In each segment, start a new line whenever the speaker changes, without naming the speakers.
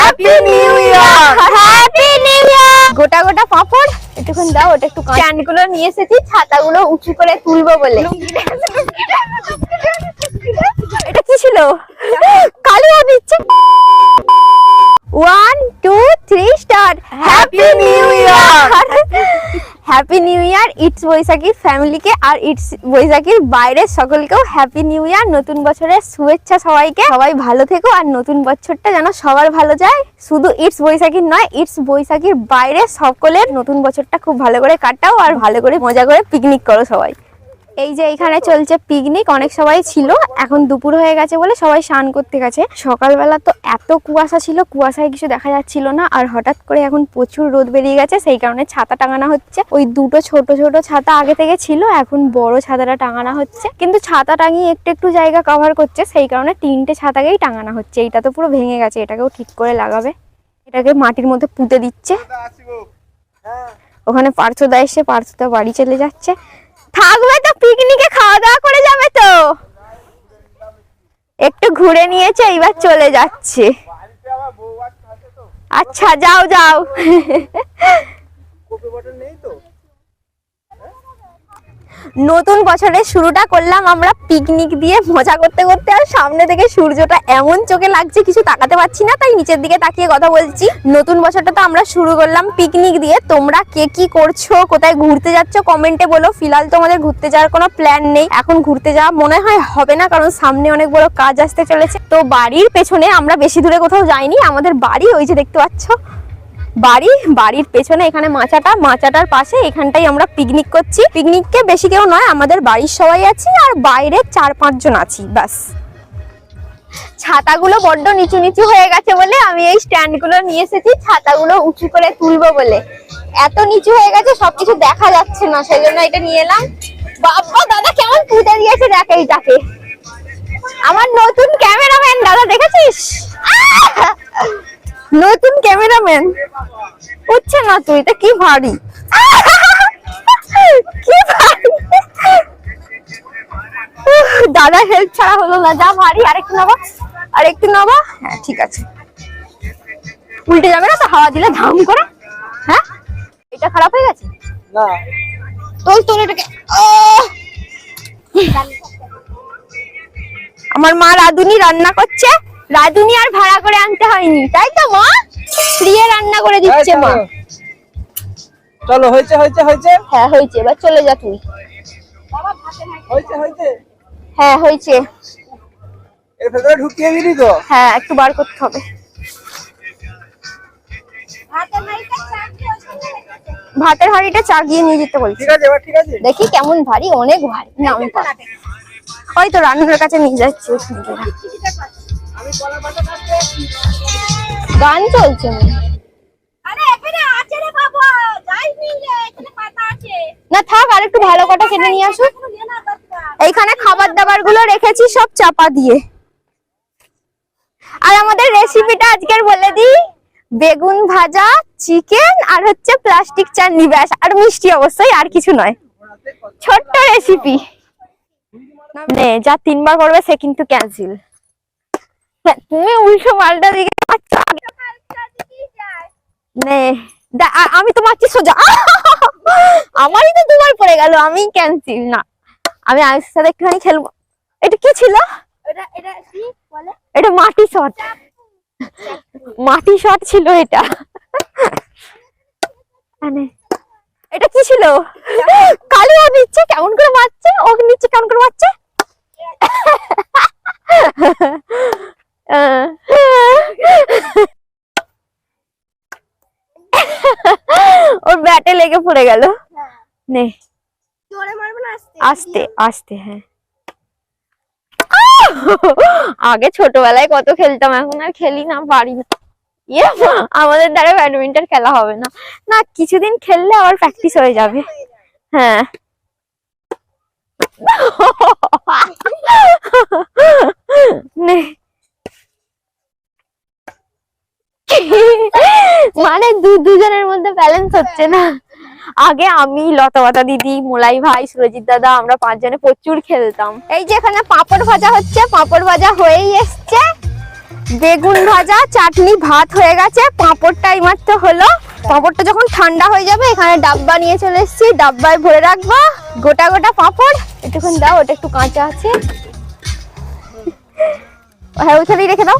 Happy new year, happy new ইয়ার। গোটা গোটা পাপড় একটুখানি দাও, ওটা একটু স্ট্যান্ডগুলো নিয়ে এসেছি ছাতাগুলো উঁচু করে তুলবো বলে। এটা কি ছিল? কালি দিচ্ছে। 1 2 3 start. Happy new year, happy new year it's Baishakhi ফ্যামিলিকে আর ইটস বৈশাখীর বাইরের সকলকেও হ্যাপি নিউ ইয়ার। নতুন বছরের শুভেচ্ছা সবাইকে। সবাই ভালো থেকো আর নতুন বছরটা যেন সবার ভালো যায়, শুধু ইটস বৈশাখীর নয়, ইটস বৈশাখীর বাইরে সকলের নতুন বছরটা খুব ভালো করে কাটাও আর ভালো করে মজা করে পিকনিক করো সবাই। এই যে এখানে চলছে পিকনিক, অনেক সবাই ছিল, এখন দুপুর হয়ে গেছে বলে সবাই স্নান করতে গেছে। সকালবেলা তো এত কুয়াশা ছিল, কুয়াশায় কিছু দেখা যাচ্ছিল না, আর হঠাৎ করে এখন প্রচুর রোদ বেরিয়ে গেছে, সেই কারণে ছাতা টাঙানো হচ্ছে। ওই দুটো ছোট ছোট ছাতা আগে থেকে ছিল, এখন বড় ছাতাটা টাঙানো হচ্ছে, কিন্তু ছাতা টাঙিয়ে একটু একটু জায়গা কভার করছে, সেই কারণে 3টে ছাতাকেই টাঙানো হচ্ছে। এইটা তো পুরো ভেঙে গেছে, এটাকেও ঠিক করে লাগাবে। এটাকে মাটির মধ্যে পুঁতে দিচ্ছে। ওখানে পার্থদা এসে, পার্থদা বাড়ি চলে যাচ্ছে। থাকবে তো পিকনিকে, খাওয়া দাওয়া করে যাবে তো, একটু ঘুরে নিয়েছে, এইবার চলে যাচ্ছে। আচ্ছা যাও যাও। নতুন বছরের শুরুটা করলাম আমরা পিকনিক দিয়ে মজা করতে করতে, আর সামনে থেকে সূর্যটা এমন চোখে লাগছে কিছু তাকাতে পারছি না, তাই নিচের দিকে তাকিয়ে কথা বলছি। নতুন বছরটা তো আমরা শুরু করলাম পিকনিক দিয়ে। তোমরা কে কি করছো, কোথায় ঘুরতে যাচ্ছ কমেন্টে বলো। ফিলহাল তো আমাদের ঘুরতে যাওয়ার কোনো প্ল্যান নেই, এখন ঘুরতে যাওয়া মনে হয় হবে না, কারণ সামনে অনেক বড় কাজ আসতে চলেছে। তো বাড়ির পেছনে আমরা বেশি দূরে কোথাও যাইনি, আমাদের বাড়ি ওই যে দেখতে পাচ্ছ বাড়ির পেছনে এখানে মাচাটার পাশে এখানটাই আমরা পিকনিক করছি। পিকনিককে বেশি কেউ নয়, আমাদের বাড়ির সবাই আছি আর বাইরে 4-5 জন আছি বাস। ছাতাগুলো বড্ড নিচু নিচু হয়ে গেছে বলে আমি এই স্ট্যান্ডগুলো নিয়ে এসেছি ছাতাগুলো উঁচু করে তুলবো বলে। এত নিচু হয়ে গেছে সবকিছু দেখা যাচ্ছে না, সেই জন্য এটা নিয়ে এলাম। বাবা দাদা কেমন পুঁতে দিয়েছে দেখ এইটাকে, আমার নতুন ক্যামেরাম্যান দাদা, দেখেছিস? নতুন ক্যামেরাম্যান উঠছে না, তুই এটা কি ভারী, কি ভারী। দাদা হেল্প ছাড়া হলো না, যা ভারী। আরেকটু নাবা, হ্যাঁ ঠিক আছে। উল্টে যাবে না তো হাওয়া দিলে ধাম করে? হ্যাঁ এটা খারাপ হয়ে গেছে না, তোল এটাকে। আমার মা রাধুনি রান্না করছে, রাধুনি আর ভাড়া করে আনতে হয়নি, তাই তো মা? ফ্রিয়ে রান্না করে দিচ্ছে মা।
চলো হয়েছে।
হ্যাঁ হয়েছে, এবার চলে যা তুই।
হয়েছে
হ্যাঁ হয়েছে।
এর ভেতরে ঢুকিয়ে দিলি তো?
হ্যাঁ একটু বার করতে হবে। ভাতের হাঁড়িটা চাগিয়ে নিয়ে যেতে বলছি।
ঠিক আছে এবার ঠিক আছে।
দেখি কেমন ভারী, অনেক ভারী না, আমি হয়তো রান্নার কাছে নিয়ে যাচ্ছি। গান চলছে না, থাক আর একটু ভালো কটা কেটে নিয়ে আসো। এইখানে খাবার দাবার গুলো রেখেছি সব চাপা দিয়ে। আর আমাদের রেসিপিটা আজকের বলে দিই, বেগুন ভাজা, চিকেন আর হচ্ছে প্লাস্টিক চাটনি, ব্যাস, আর মিষ্টি অবশ্যই, আর কিছু নয়। ছোট্ট রেসিপি। নে যা 3বার করবে সে কিন্তু ক্যান্সেল। তুমি উল্টো পাল্টা দিকে নে, আমি তো মারছি সোজা। আমারই তো 2বার পড়ে গেল, আমি ক্যান্সেল না, আমি আয়ের সাথে একটুখানি খেলবো। এটা কি ছিল? এটা মাটি শট ছিল এটা। এটা কি ছিল? কালি ও নিচ্ছে কেমন করে মারছে, ও নিচ্ছে কেমন করে মারছে। ওর ব্যাটে লেগে পড়ে গেল। নে আস্তে আস্তে। হ্যাঁ আগে ছোটবেলায় কত খেলতাম, এখন আর খেলি না, পারি না। আমাদের দ্বারা ব্যাডমিন্টন খেলা হবে না, না কিছুদিন খেললে আবার প্র্যাকটিস হয়ে যাবে। হ্যাঁ মানে দুজনের মধ্যে ব্যালেন্স হচ্ছে না। আগে আমি, লতাবাতা দিদি, মোলাই ভাই, সুরজিৎ দাদা, আমরা 5 জনে প্রচুর খেলতাম। এই যে এখানে পাঁপড় ভাজা হচ্ছে, পাঁপড় ভাজা হয়েই এসছে। বেগুন ভাজা, চাটনি, ভাত হয়ে গেছে, পাঁপড়টা এইমাত্র হলো। পাঁপড়টা যখন ঠান্ডা হয়ে যাবে এখানে ডাব্বা নিয়ে চলে এসেছি, ডাব্বায় ভরে রাখবো গোটা গোটা পাঁপড়। একটুখানি দাও, ওটা একটু কাঁচা আছে। হ্যাঁ ওইখানেই রেখে দাও।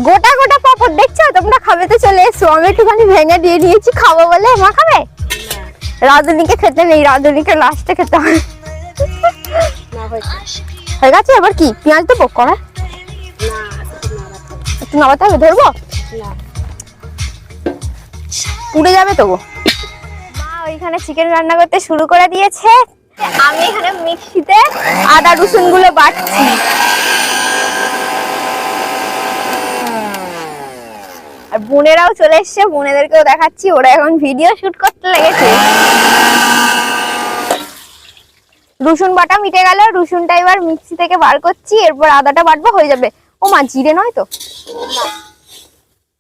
গোটা গোটা পাঁপড় দেখছো, তোমরা খাবে তো চলে এসো। আমি একটুখানি ভেঙে দিয়ে নিয়েছি, খাবো বলে। মা খাবে? রাধুনিকে খেতে নেই, রাধুনিকে লাস্টে খেতে হবে। হয়ে গেছে, এবার কি পেঁয়াজ দেবো কড়া? একটু নামাতে হবে, ধরবো? পুড়ে যাবে তো। মা ওইখানে চিকেন রান্না করতে শুরু করে দিয়েছে, আমি এখানে মিক্সিতে আদা রসুন গুলো বাটছি। আর বোনেরাও চলে এসছে, বোনেদেরকেও দেখাচ্ছি, ওরা এখন ভিডিও শুট করতে লেগেছে। রসুন বাটা মিটে গেল, রসুনটা এবার মিক্সি থেকে বার করছি, এরপর আদাটা বাটবো, হয়ে যাবে। ও মা, জিরে নয় তো?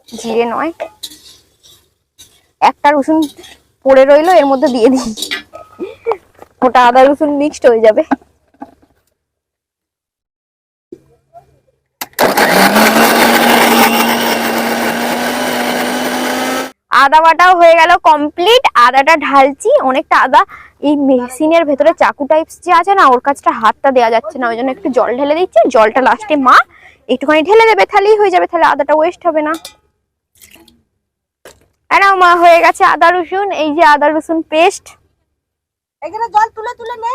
জিরে নয়, একটা রসুন পড়ে রইলো, এর মধ্যে দিয়ে দিই, ওটা আদা রসুন মিক্সড হয়ে যাবে। আদা বাটাও হয়ে গেল কমপ্লিট, আদাটা ঢালছি। অনেকটা আদা এই মেশিনের ভেতরে চাকু টাইপস যে আছে না, ওর কাছটা হাতটা দেওয়া যাচ্ছে না, ওই জন্য একটু জল ঢেলে দিচ্ছি। জলটা লাস্টে মা একটুখানি ঢেলে দেবে, তাহলেই হয়ে যাবে, তাহলে আদাটা ওয়েস্ট হবে না। এনাও মা, হয়ে গেছে আদা রসুন। এই যে আদা রসুন পেস্ট।
এখানে জল তুলে তুলে নে।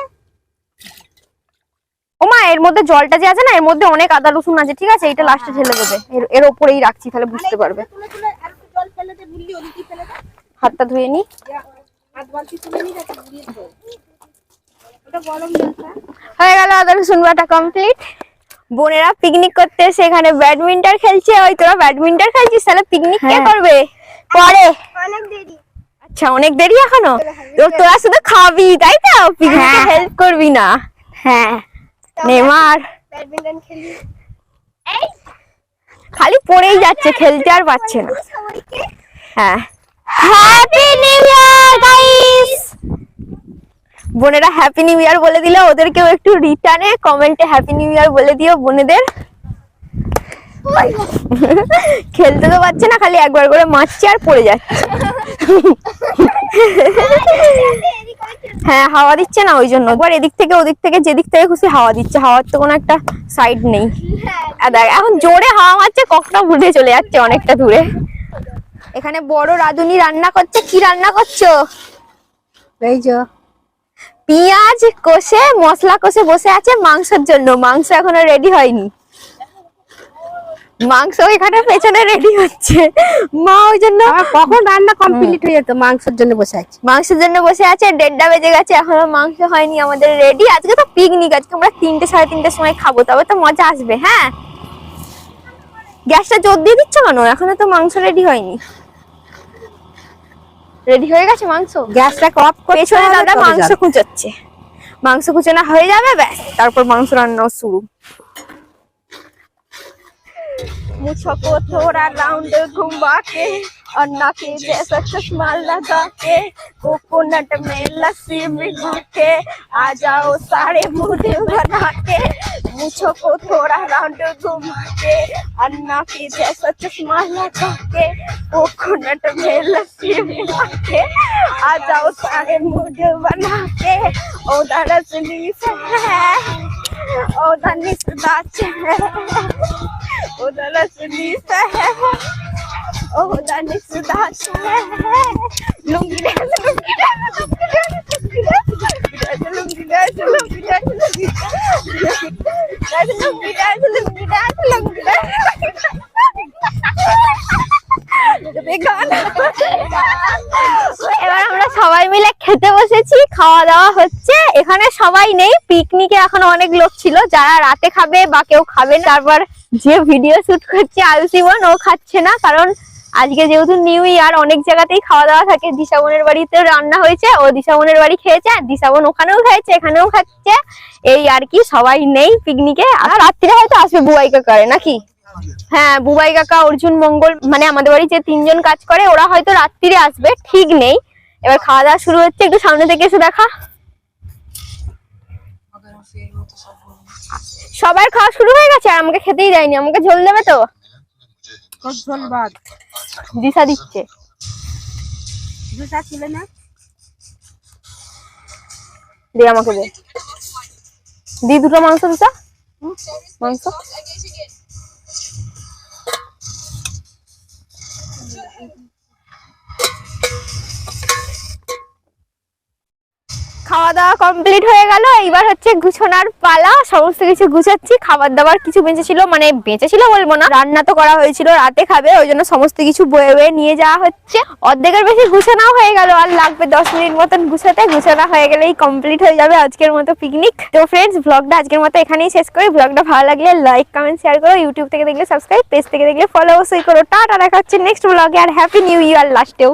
ও মা, এর মধ্যে জলটা যে আছে না, এর মধ্যে অনেক আদা রসুন আছে, ঠিক আছে? এটা লাস্টে ঢেলে দেবে, এর ওপরেই রাখছি, তাহলে বুঝতে পারবে।
তুলে তুলে আর একটু জল ফেলে দে, ভুললি ওদিকে ফেলে দে।
হাতটা ধুয়ে নি।
হাত বালতি তুলে নি, যাতে ঘুরিয়ে দে। ওটা গরম জলটা।
হয়ে গেল আদা রসুন বাটা কমপ্লিট। বোনেরা পিকনিক করতে এসে এখানে ব্যাডমিন্টন খেলছে। ওই তোরা ব্যাডমিন্টন খেলছিস, তাহলে পিকনিক কে করবে? পরে।
অনেক দেরি।
আচ্ছা, অনেক দেরি এখনো? তোরা শুধু খাবি তাই তো, পিকনিকে হেল্প করবি না? হ্যাঁ, নেমার
ব্যাডমিন্টন খেলি।
খালি পড়েই যাচ্ছে, খেলতে আর পারছে না।
সবাইকে
হ্যাঁ, হ্যাপি নিউ ইয়ার গাইস। বোনেরা হ্যাপি নিউ ইয়ার বলে দিল, ওদেরকেও একটু রিটার্নে কমেন্টে হ্যাপি নিউ ইয়ার বলে দিও বোনেদের। খেলতে তো পারছে না, খালি একবার করে মারছে আর পড়ে যাচ্ছে। হ্যাঁ, হাওয়া দিচ্ছে না, ওই জন্য একবার এদিক থেকে ওদিক থেকে যেদিক থেকে খুশি হাওয়া দিচ্ছে। হাওয়ার তো কোনো একটা সাইড নেই। দেখ, এখন জোরে হাওয়া মারছে, কখনো উঠে চলে যাচ্ছে অনেকটা দূরে। এখানে বড় রাঁধুনি রান্না করছে। কি রান্না করছো?
এই যে
পেঁয়াজ কষে, মশলা কষে বসে আছে মাংসের জন্য। মাংস এখনো রেডি হয়নি, মাংস এখানে পেছনে রেডি হচ্ছে। মা ওই জন্য
কখন রান্না কমপ্লিট হয়ে যেত, মাংসের জন্য বসে আছি।
মাংসের জন্য বসে আছে। 1:30 বেজে গেছে, এখনো মাংস হয়নি আমাদের রেডি। আজকে তো পিকনিক, আজকে আমরা 3টে 3:30টার সময় খাবো, তবে তো মজা আসবে। হ্যাঁ, গ্যাসটা জোর দিয়ে দিচ্ছ কেন? এখনো তো মাংস রেডি হয়নি। রেডি হয়ে গেছে মাংস,
গ্যাসটা অফ করে
পেছনে দাদা মাংস কুচাচ্ছে। মাংস কুচানো হয়ে যাবে, ব্যাস তারপর মাংস রান্না শুরু। मुझको थोड़ा राउंड घुमा के और नाके जैसा चश्मा लगा के कोकोनट में लस्सी मिला के आ जाओ सारे मूड बना के। मुझको थोड़ा राउंड घुमा के और नाके जैसा चश्मा लगा के कोकोनट में लस्सी मिला के आ जाओ सारे मूड बना के। उधर स्लीप है, उधर निस्दाच है, उधर स्लीप है, उधर निस्दाच है। Lungi dance, lungi dance, lungi dance, lungi dance, lungi dance, lungi dance, lungi dance, lungi dance, lungi dance, lungi dance. এবার আমরা সবাই মিলে খেতে বসেছি, খাওয়া দাওয়া হচ্ছে। এখানে সবাই নেই, পিকনিকে এখন অনেক লোক ছিল, যারা রাতে খাবে বা কেউ খাবে না। তারপর যে ভিডিও শুট করছে আয়ুষী বোন, ও খাচ্ছে না, কারণ আজকে যেহেতু নিউ ইয়ার, অনেক জায়গাতেই খাওয়া দাওয়া থাকে। দিশা বোনের বাড়িতেও রান্না হয়েছে, ও দিশা বোনের বাড়ি খেয়েছে, আর দিশা বোন ওখানেও খেয়েছে, এখানেও খাচ্ছে। এই আর কি, সবাই নেই পিকনিকে। আর রাত্রিরে হয়তো আসবে বুবাই কাকারে, নাকি? হ্যাঁ, বুবাই কাকা, অর্জুন মঙ্গল, মানে আমাদের বাড়ি যে 3জন কাজ করে, ওরা হয়তো রাত্রিরে আসবে, ঠিক নেই। এবার খাওয়া দাওয়া শুরু হচ্ছে, একটু সামনে থেকে এসে দেখা। সবার খাওয়া শুরু হয়ে গেছে আর আমাকে খেতেই দেয়নি। আমাকে ঝোল দেবে তো?
ঝোল ভাত
দিশা দিচ্ছে।
দুটা তুলে না
দে আমাকে দে। দি দুটো মাংস দিশা। মাংস খাওয়া দাওয়া কমপ্লিট হয়ে গেল। এইবার হচ্ছে গুছানোর পালা। সমস্ত কিছু গুছাচ্ছি। খাবার দাবার কিছু বেঁচে ছিল, মানে বেঁচে ছিল বলবো না, রান্না তো করা হয়েছিল, রাতে খাবে, ওই জন্য সমস্ত কিছু বয়ে বয়ে নিয়ে যাওয়া হচ্ছে। অর্ধেকের বেশি গুছানোও হয়ে গেল, আর লাগবে 10 মিনিট মতন গুছাতে। গুছানো হয়ে গেলেই কমপ্লিট হয়ে যাবে আজকের মতো পিকনিক। তো ফ্রেন্ডস, ব্লগটা আজকের মতো এখানেই শেষ করি। ব্লগটা ভালো লাগলে লাইক কমেন্ট শেয়ার করো। ইউটিউব থেকে দেখলে সাবস্ক্রাইব, পেজ থেকে দেখলে ফলো অবশ্যই করো। টাটা, দেখা হচ্ছে নেক্সট ব্লগে। আর হ্যাপি নিউ ইয়ার লাস্টেও।